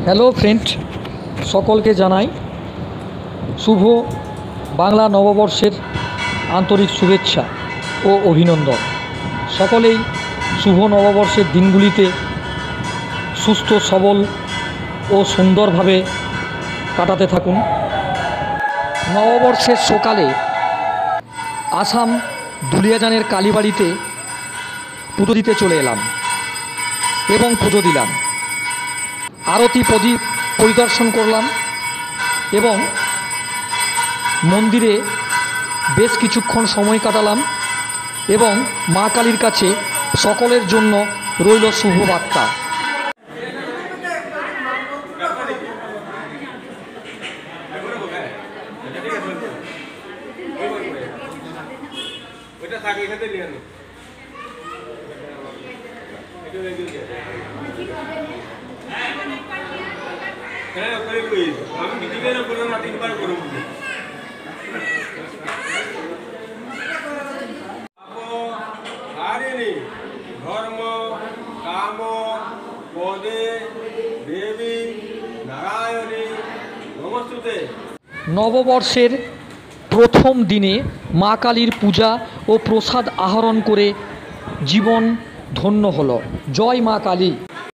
Hello friend, সকলকে জানাই শুভ বাংলা নববর্ষের আন্তরিক শুভেচ্ছা ও অভিনন্দন। সকলেই শুভ নববর্ষের দিনগুলিতে সুস্থ সবল ও সুন্দরভাবে কাটাতে থাকুন। নববর্ষের সকালে আসাম দুলিয়াজানের কালীবাড়িতে পুজো দিতে চলে এলাম এবং পুজো দিলাম। আরতি প্রদীপ পরিদর্শন করলাম এবং মন্দিরে বেশ কিছুক্ষণ সময় কাটালাম এবং মা কালীর কাছে সকলের জন্য রইল শুভবার্তা। ধর্ম কাম পদে দেবী নারায়ণী নমস্তুতে। নববর্ষের প্রথম দিনে মা কালীর পূজা ও প্রসাদ আহরণ করে জীবন ধন্য হলো। জয় মা কালী।